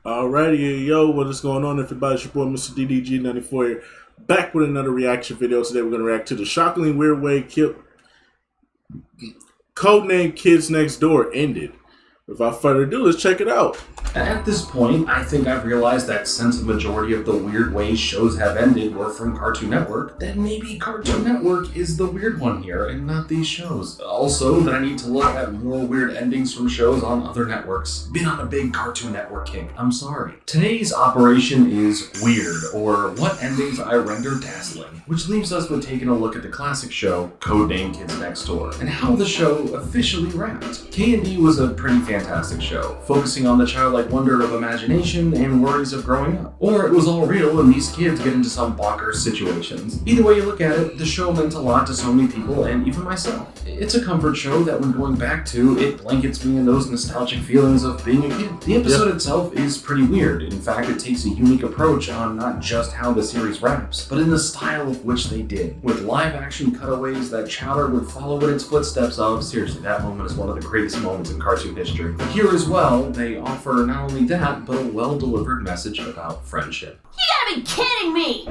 Alrighty, yo, what is going on, everybody? It's your boy, Mr. DDG94 here, back with another reaction video. Today, we're going to react to the shockingly weird way Codename Kids Next Door ended. Without further ado, let's check it out. At this point, I think I've realized that since a majority of the weird ways shows have ended were from Cartoon Network, that maybe Cartoon Network is the weird one here and not these shows. Also, that I need to look at more weird endings from shows on other networks. Been on a big Cartoon Network kick, I'm sorry. Today's operation is weird, or what endings I render dazzling, which leaves us with taking a look at the classic show, Codename Kids Next Door, and how the show officially wrapped. K&D was a pretty fantastic show, focusing on the childlike wonder of imagination and worries of growing up. Or it was all real and these kids get into some bonkers situations. Either way you look at it, the show meant a lot to so many people and even myself. It's a comfort show that when going back to, it blankets me in those nostalgic feelings of being a kid. The episode itself is pretty weird. In fact, it takes a unique approach on not just how the series wraps, but in the style of which they did. With live action cutaways that Chowder would follow in its footsteps of. Seriously, that moment is one of the greatest moments in cartoon history. But here as well, they offer not only that, but a well-delivered message about friendship. You gotta be kidding me!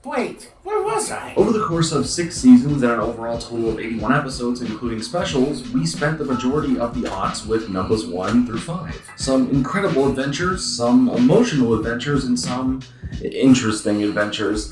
Wait, where was I? Over the course of 6 seasons and an overall total of 81 episodes, including specials, we spent the majority of the aughts with numbers 1 through 5. Some incredible adventures, some emotional adventures, and some interesting adventures.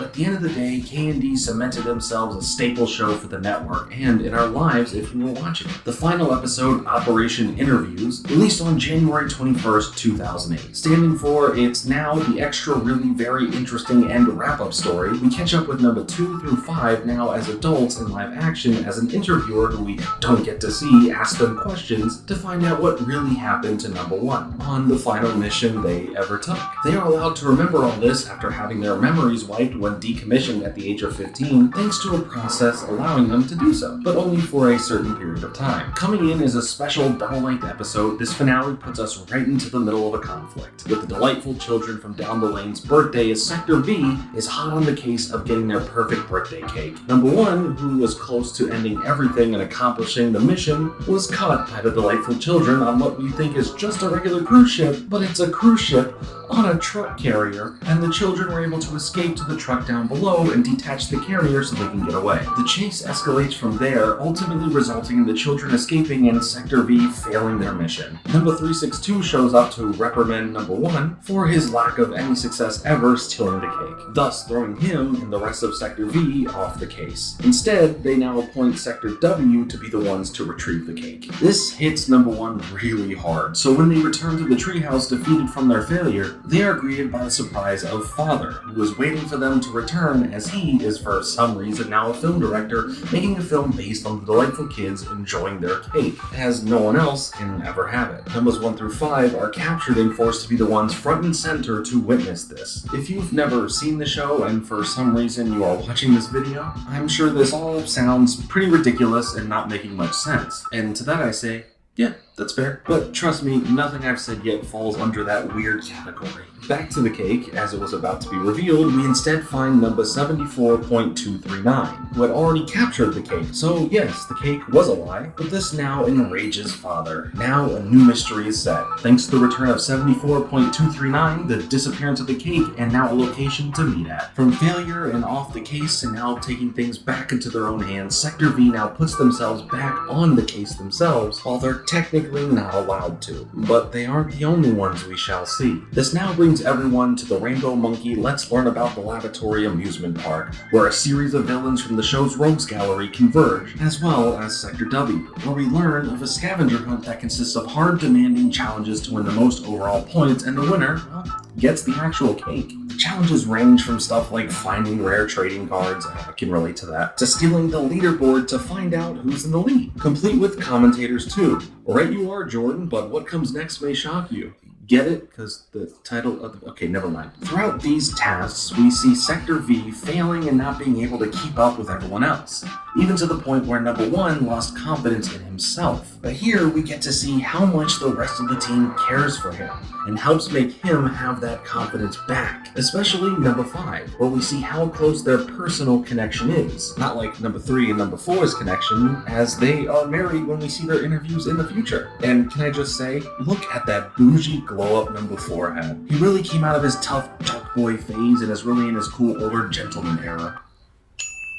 At the end of the day, K&D cemented themselves a staple show for the network and in our lives if you were watching it. The final episode, Operation Interviews, released on January 21st, 2008. Standing for It's Now the Extra Really Very Interesting and Wrap-Up Story, we catch up with number 2 through 5 now as adults in live action as an interviewer who we don't get to see ask them questions to find out what really happened to number 1 on the final mission they ever took. They are allowed to remember all this after having their memories wiped when decommissioned at the age of 15, thanks to a process allowing them to do so, but only for a certain period of time. Coming in as a special double-length episode, this finale puts us right into the middle of a conflict, with the delightful children from down the lane's birthday as Sector V is hot on the case of getting their perfect birthday cake. Number 1, who was close to ending everything and accomplishing the mission, was caught by the delightful children on what we think is just a regular cruise ship, but it's a cruise ship on a truck carrier, and the children were able to escape to the truck down below and detach the carrier so they can get away. The chase escalates from there, ultimately resulting in the children escaping and Sector V failing their mission. Number 362 shows up to reprimand number 1 for his lack of any success ever stealing the cake, thus throwing him and the rest of Sector V off the case. Instead, they now appoint Sector W to be the ones to retrieve the cake. This hits number 1 really hard, so when they return to the treehouse defeated from their failure, they are greeted by the surprise of Father, who is waiting for them to return as he is for some reason now a film director making a film based on the delightful kids enjoying their cake, as no one else can ever have it. Numbers 1 through 5 are captured and forced to be the ones front and center to witness this. If you've never seen the show and for some reason you are watching this video, I'm sure this all sounds pretty ridiculous and not making much sense. And to that I say, yeah, that's fair. But trust me, nothing I've said yet falls under that weird category. Back to the cake, as it was about to be revealed, we instead find number 74.239, who had already captured the cake. So yes, the cake was a lie, but this now enrages Father. Now a new mystery is set. Thanks to the return of 74.239, the disappearance of the cake, and now a location to meet at. From failure and off the case and now taking things back into their own hands, Sector V now puts themselves back on the case themselves, while they're technically not allowed to. But they aren't the only ones we shall see. This now brings everyone to the Rainbow Monkey Let's Learn About the Laboratory amusement park, where a series of villains from the show's Rogues Gallery converge, as well as Sector W, where we learn of a scavenger hunt that consists of hard, demanding challenges to win the most overall points, and the winner, well, gets the actual cake. The challenges range from stuff like finding rare trading cards, I can relate to that, to stealing the leaderboard to find out who's in the lead, complete with commentators too. Right you are, Jordan, but what comes next may shock you. get it? Because the title of okay, never mind. Throughout these tasks, we see Sector V failing and not being able to keep up with everyone else, even to the point where number 1 lost confidence in himself. But here we get to see how much the rest of the team cares for him and helps make him have that confidence back, especially number 5, where we see how close their personal connection is. Not like number 3 and number 4's connection, as they are married when we see their interviews in the future. And can I just say, look at that bougie glow-up number 4 had. He really came out of his tough dark boy phase and is really in his cool older gentleman era.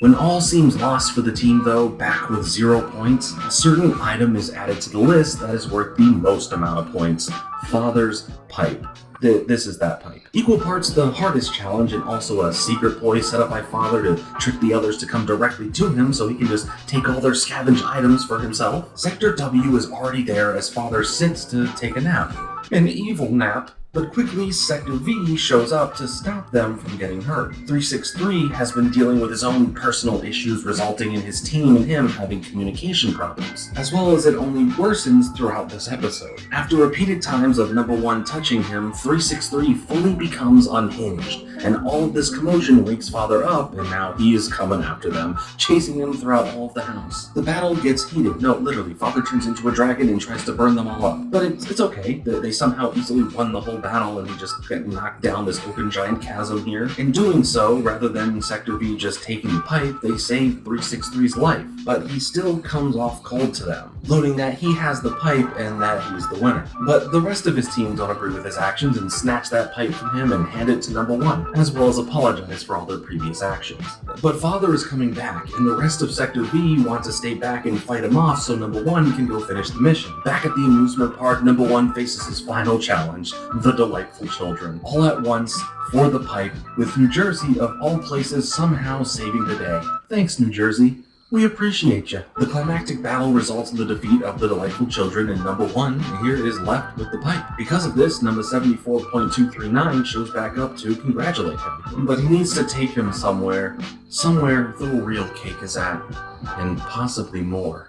When all seems lost for the team though, back with 0 points, a certain item is added to the list that is worth the most amount of points: Father's Pipe. This is that pipe. Equal parts the hardest challenge and also a secret ploy set up by Father to trick the others to come directly to him so he can just take all their scavenged items for himself. Sector W is already there as Father sits to take a nap. An evil nap, but quickly Sector V shows up to stop them from getting hurt. 363 has been dealing with his own personal issues resulting in his team and him having communication problems, as well as it only worsens throughout this episode. After repeated times of number 1 touching him, 363 fully becomes unhinged, and all of this commotion wakes Father up, and now he is coming after them, chasing them throughout all of the house. The battle gets heated. No, literally, Father turns into a dragon and tries to burn them all up. But it's okay. They somehow easily won the whole battle and he just got knocked down this open giant chasm here. In doing so, rather than Sector V just taking the pipe, they save 363's life. But he still comes off cold to them, noting that he has the pipe and that he's the winner. But the rest of his team don't agree with his actions and snatch that pipe from him and hand it to number 1, as well as apologize for all their previous actions. But Father is coming back, and the rest of Sector V want to stay back and fight him off so number 1 can go finish the mission. Back at the amusement park, number 1 faces his final challenge, the Delightful Children, all at once for the pipe, with New Jersey of all places somehow saving the day. Thanks, New Jersey. We appreciate you. The climactic battle results in the defeat of the Delightful Children, and number 1 here is left with the pipe. Because of this, number 74.239 shows back up to congratulate him. But he needs to take him somewhere the real cake is at, and possibly more.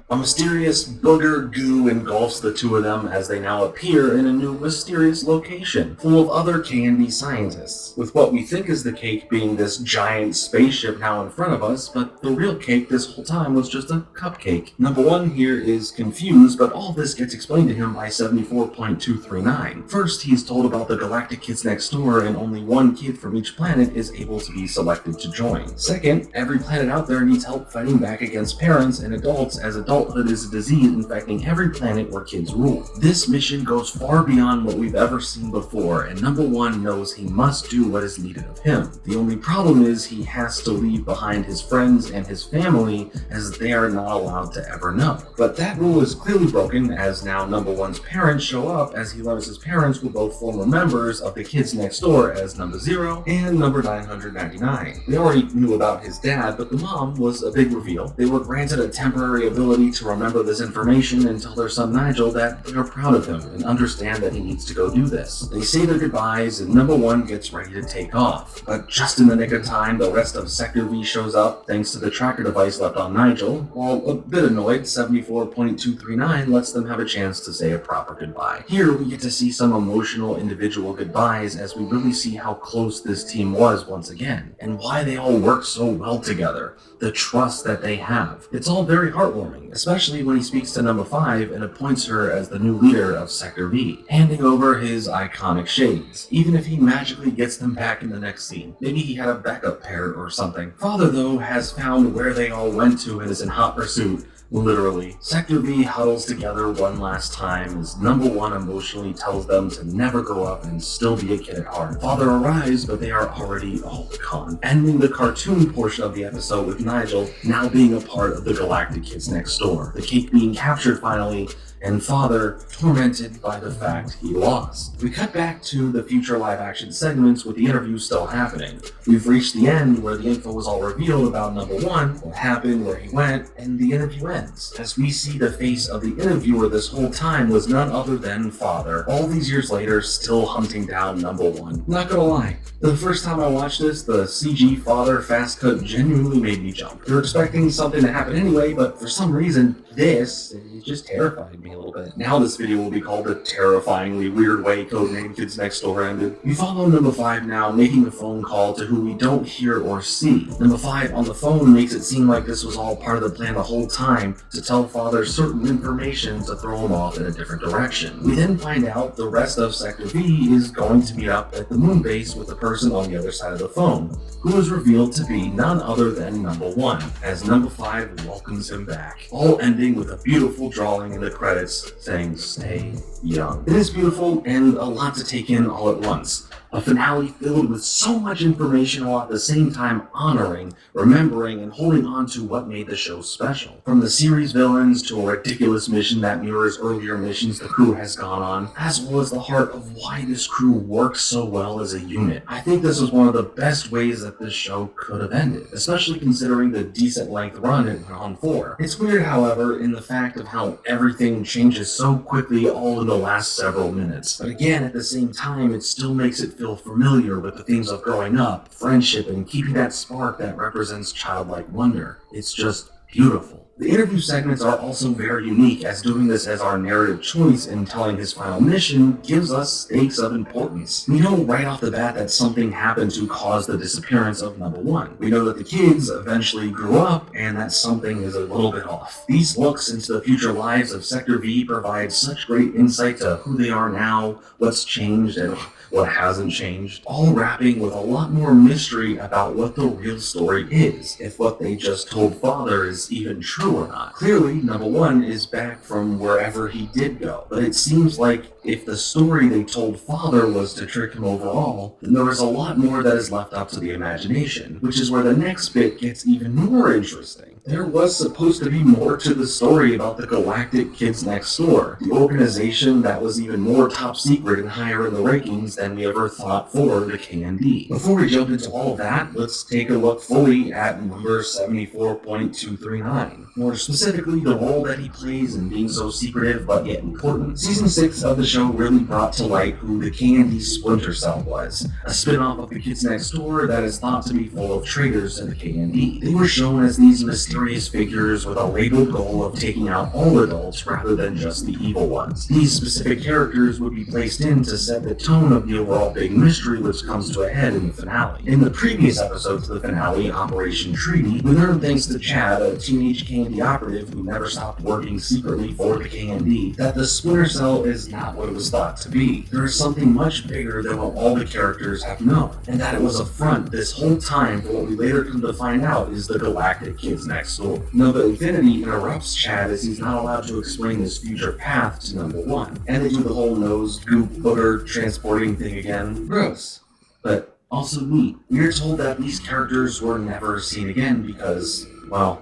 A mysterious booger goo engulfs the two of them as they now appear in a new mysterious location, full of other candy scientists, with what we think is the cake being this giant spaceship now in front of us, but the real cake this whole time was just a cupcake. Number 1 here is confused, but all this gets explained to him by 74.239. First, he's told about the galactic kids next door, and only 1 kid from each planet is able to be selected to join. Second, every planet out there needs help fighting back against parents and adults, as adulthood is a disease infecting every planet where kids rule. This mission goes far beyond what we've ever seen before, and number 1 knows he must do what is needed of him. The only problem is he has to leave behind his friends and his family, as they are not allowed to ever know. But that rule is clearly broken, as now number 1's parents show up, as he learns his parents were both former members of the kids next door as number 0 and number 999. They already knew about his dad, but the mom was a big reveal. They were granted a temporary ability to remember this information and tell their son Nigel that they are proud of him and understand that he needs to go do this. They say their goodbyes and number 1 gets ready to take off. But just in the nick of time, the rest of Sector V shows up thanks to the tracker device left on Nigel, while a bit annoyed, 74.239 lets them have a chance to say a proper goodbye. Here we get to see some emotional individual goodbyes as we really see how close this team was once again, and why they all work so well together, the trust that they have. It's all very heartwarming, especially when he speaks to number 5 and appoints her as the new leader of Sector V, handing over his iconic shades, even if he magically gets them back in the next scene. Maybe he had a backup pair or something. Father, though, has found where they all went to and is in hot pursuit. Literally. Sector V huddles together one last time as number 1 emotionally tells them to never grow up and still be a kid at heart. Father arrives, but they are already all gone, ending the cartoon portion of the episode with Nigel now being a part of the galactic kids next door, the cake being captured finally, and Father tormented by the fact he lost. We cut back to the future live-action segments with the interview still happening. We've reached the end where the info was all revealed about number one, what happened, where he went, and the interview ends. As we see the face of the interviewer this whole time was none other than Father, all these years later still hunting down number one. Not gonna lie, the first time I watched this, the CG Father fast cut genuinely made me jump. You're expecting something to happen anyway, but for some reason, it just terrified me a little bit. Now this video will be called the terrifyingly weird way Codename Kids Next Door ended. We follow number 5 now, making a phone call to who we don't hear or see. Number 5 on the phone makes it seem like this was all part of the plan the whole time to tell Father certain information to throw him off in a different direction. We then find out the rest of Sector V is going to meet up at the moon base with the person on the other side of the phone, who is revealed to be none other than number 1, as number 5 welcomes him back. All ending with a beautiful drawing in the credits saying, "Stay young." It is beautiful and a lot to take in all at once. A finale filled with so much information while at the same time honoring, remembering, and holding on to what made the show special. From the series villains to a ridiculous mission that mirrors earlier missions the crew has gone on, as well as the heart of why this crew works so well as a unit. I think this was one of the best ways that this show could have ended, especially considering the decent length run it went on for. It's weird, however, in the fact of how everything changes so quickly all in the last several minutes. But again, at the same time, it still makes it feel familiar with the themes of growing up, friendship, and keeping that spark that represents childlike wonder. It's just beautiful. The interview segments are also very unique, as doing this as our narrative choice in telling his final mission gives us stakes of importance. We know right off the bat that something happened to cause the disappearance of number 1. We know that the kids eventually grew up and that something is a little bit off. These looks into the future lives of Sector V provide such great insight to who they are now, what's changed, and what hasn't changed, all wrapping with a lot more mystery about what the real story is, if what they just told Father is even true or not. Clearly, number 1 is back from wherever he did go, but it seems like if the story they told Father was to trick him overall, then there is a lot more that is left up to the imagination, which is where the next bit gets even more interesting. There was supposed to be more to the story about the Galactic Kids Next Door, the organization that was even more top secret and higher in the rankings than we ever thought for the KND. Before we jump into all of that, let's take a look fully at number 74.239. More specifically, the role that he plays in being so secretive but yet important. Season 6 of the show really brought to light who the KND Splinter Cell was, a spin-off of the Kids Next Door that is thought to be full of traitors to the KND. They were shown as these mysterious figures with a labeled goal of taking out all adults rather than just the evil ones. These specific characters would be placed in to set the tone of the overall big mystery which comes to a head in the finale. In the previous episodes of the finale, Operation Treaty, we learned thanks to Chad, a teenage KND operative who never stopped working secretly for the KND, that the Splinter Cell is not what it was thought to be. There is something much bigger than what all the characters have known, and that it was a front this whole time for what we later come to find out is the Galactic Kids Next Door. Nova Infinity interrupts Chad as he's not allowed to explain his future path to number 1, and they do the whole nose goop booger transporting thing again. Gross, but also neat. We are told that these characters were never seen again because, well,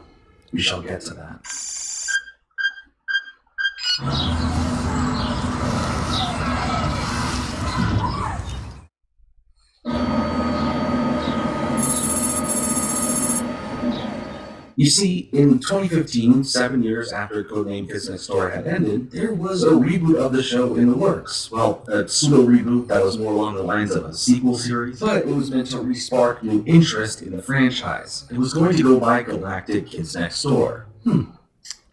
we shall get to that. You see, in 2015, 7 years after Codename Kids Next Door had ended, there was a reboot of the show in the works. Well, a pseudo-reboot that was more along the lines of a sequel series, but it was meant to re-spark new interest in the franchise. It was going to go by Galactic Kids Next Door.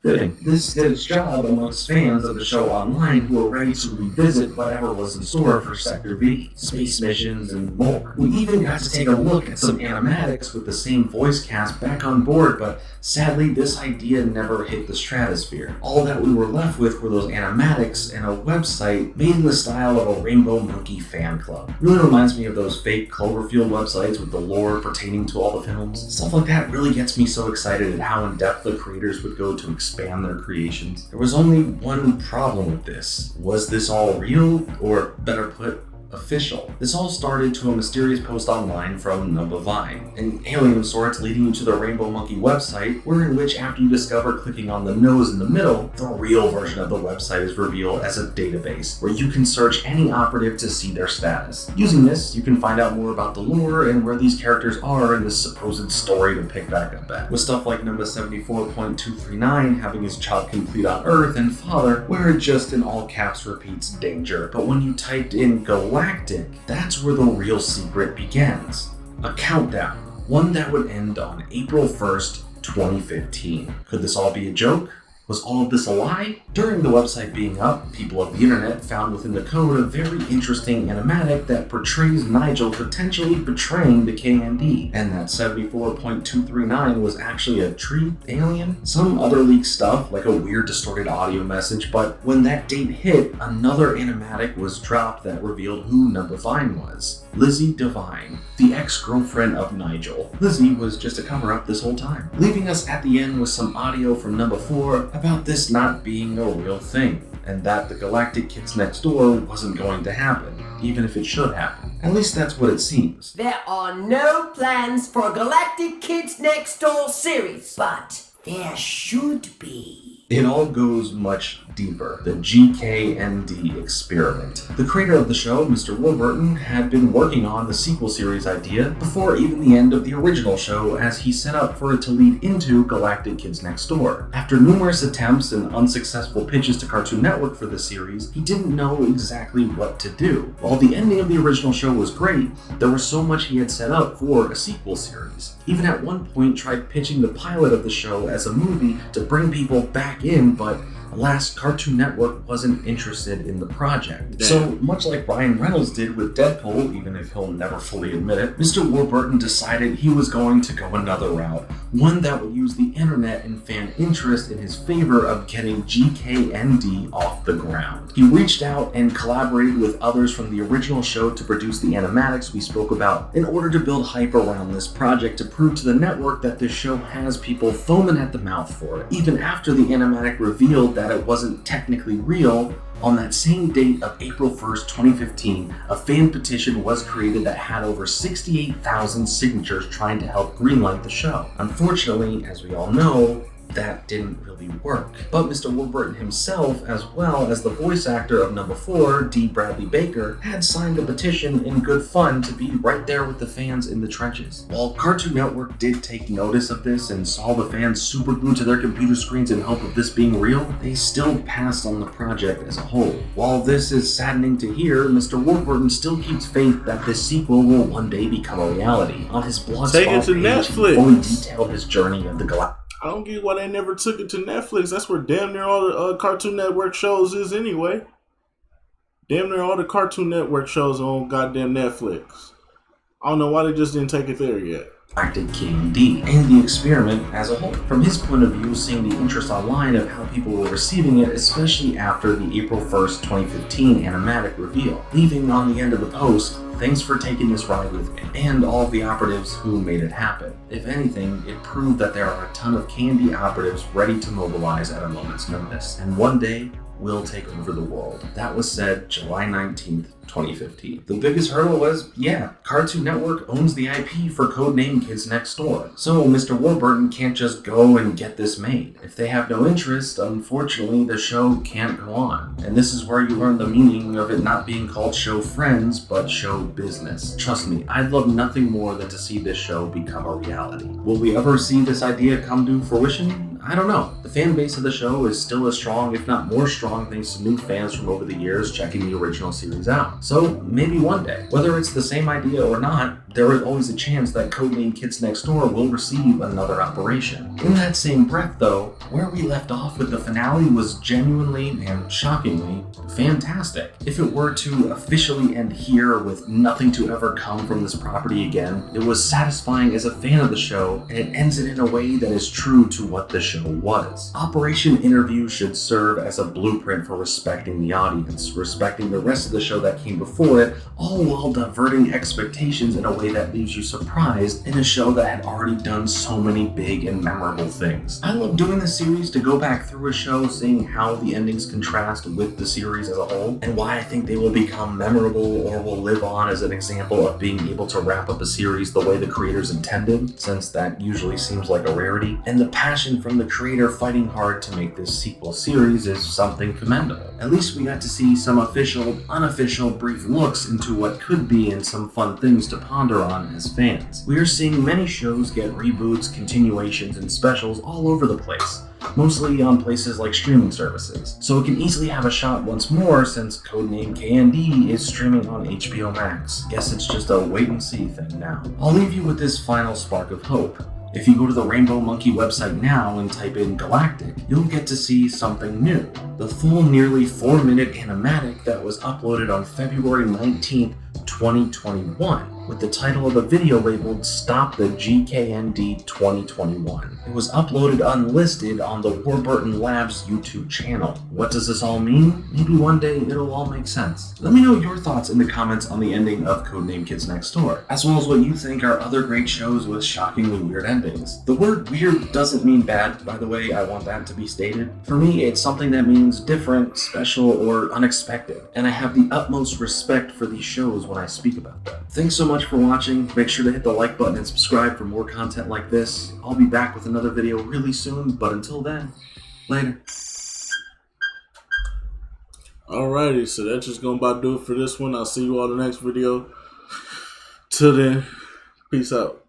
Fitting. This did its job amongst fans of the show online who were ready to revisit whatever was in store for Sector V, space missions, and more. We even got to take a look at some animatics with the same voice cast back on board, but sadly this idea never hit the stratosphere. All that we were left with were those animatics and a website made in the style of a Rainbow Monkey fan club. Really reminds me of those fake Cloverfield websites with the lore pertaining to all the films. Stuff like that really gets me so excited at how in-depth the creators would go to expand their creations. There was only one problem with this. Was this all real? Or better put, official. This all started to a mysterious post online from Number Vine, an alien of sorts leading you to the Rainbow Monkey website, in which after you discover clicking on the nose in the middle, the real version of the website is revealed as a database where you can search any operative to see their status. Using this, you can find out more about the lore and where these characters are in this supposed story to pick back up at. With stuff like number 74.239 having his job complete on Earth and Father, where it just in all caps repeats danger. But when you typed in Galactic, that's where the real secret begins. A countdown, one that would end on April 1st, 2015. Could this all be a joke? Was all of this a lie? During the website being up, people of the internet found within the code a very interesting animatic that portrays Nigel potentially betraying the KND, and that 74.239 was actually a tree alien? Some other leaked stuff, like a weird distorted audio message, but when that date hit, another animatic was dropped that revealed who Number Vine was. Lizzie Devine, the ex-girlfriend of Nigel. Lizzie was just a cover-up this whole time, leaving us at the end with some audio from Number 4 about this not being a real thing, and that the Galactic Kids Next Door wasn't going to happen, even if it should happen. At least that's what it seems. There are no plans for a Galactic Kids Next Door series, but there should be. It all goes much deeper. The GKND experiment. The creator of the show, Mr. Warburton, had been working on the sequel series idea before even the end of the original show, as he set up for it to lead into Galactic Kids Next Door. After numerous attempts and unsuccessful pitches to Cartoon Network for the series, he didn't know exactly what to do. While the ending of the original show was great, there was so much he had set up for a sequel series. Even at one point tried pitching the pilot of the show as a movie to bring people back in, but alas, Cartoon Network wasn't interested in the project. Damn. So, much like Ryan Reynolds did with Deadpool, even if he'll never fully admit it, Mr. Warburton decided he was going to go another route, one that would use the internet and fan interest in his favor of getting GKND off the ground. He reached out and collaborated with others from the original show to produce the animatics we spoke about in order to build hype around this project to prove to the network that this show has people foaming at the mouth for it. Even after the animatic revealed that it wasn't technically real, on that same date of April 1st, 2015, a fan petition was created that had over 68,000 signatures trying to help greenlight the show. Unfortunately, as we all know, that didn't really work. But Mr. Warburton himself, as well as the voice actor of Number 4, D. Bradley Baker, had signed a petition in good fun to be right there with the fans in the trenches. While Cartoon Network did take notice of this and saw the fans super glued to their computer screens in hope of this being real, they still passed on the project as a whole. While this is saddening to hear, Mr. Warburton still keeps faith that this sequel will one day become a reality. On his blogspot page, he fully detailed his journey of the Galactic. I don't get why they never took it to Netflix. That's where damn near all the Cartoon Network shows is anyway. Damn near all the Cartoon Network shows are on goddamn Netflix. I don't know why they just didn't take it there yet. Galactic KND and the experiment as a whole. From his point of view, seeing the interest online of how people were receiving it, especially after the April 1st, 2015 animatic reveal. Leaving on the end of the post, "Thanks for taking this ride with me," and all of the operatives who made it happen. If anything, it proved that there are a ton of KND operatives ready to mobilize at a moment's notice, and one day will take over the world. That was said July 19th, 2015. The biggest hurdle was, Cartoon Network owns the IP for Codename Kids Next Door. So Mr. Warburton can't just go and get this made. If they have no interest, unfortunately, the show can't go on. And this is where you learn the meaning of it not being called Show Friends, but Show Business. Trust me, I'd love nothing more than to see this show become a reality. Will we ever see this idea come to fruition? I don't know. The fan base of the show is still as strong, if not more strong, thanks to new fans from over the years checking the original series out. So maybe one day, whether it's the same idea or not, there is always a chance that Codename Kids Next Door will receive another operation. In that same breath, though, where we left off with the finale was genuinely and shockingly fantastic. If it were to officially end here with nothing to ever come from this property again, it was satisfying as a fan of the show, and it ends it in a way that is true to what the show was. Operation Interview should serve as a blueprint for respecting the audience, respecting the rest of the show that came before it, all while diverting expectations in a way that leaves you surprised in a show that had already done so many big and memorable things. I love doing this series to go back through a show, seeing how the endings contrast with the series as a whole, and why I think they will become memorable or will live on as an example of being able to wrap up a series the way the creators intended, since that usually seems like a rarity. And the passion from the creator fighting hard to make this sequel series is something commendable. At least we got to see some official, unofficial brief looks into what could be and some fun things to ponder on as fans. We are seeing many shows get reboots, continuations, and specials all over the place, mostly on places like streaming services, so it can easily have a shot once more since Codename KND is streaming on HBO Max. Guess it's just a wait and see thing now. I'll leave you with this final spark of hope. If you go to the Rainbow Monkey website now and type in Galactic, you'll get to see something new. The full nearly 4-minute animatic that was uploaded on February 19th, 2021, with the title of the video labeled Stop the GKND 2021. It was uploaded unlisted on the Warburton Labs YouTube channel. What does this all mean? Maybe one day it'll all make sense. Let me know your thoughts in the comments on the ending of Codename Kids Next Door, as well as what you think are other great shows with shockingly weird endings. The word weird doesn't mean bad, by the way, I want that to be stated. For me, it's something that means different, special, or unexpected, and I have the utmost respect for these shows when I speak about them. Thanks so much for watching. Make sure to hit the like button and subscribe for more content like this. I'll be back with another video really soon, but until then, later. Alrighty, so that's just gonna about do it for this one. I'll see you all in the next video. Till then, peace out.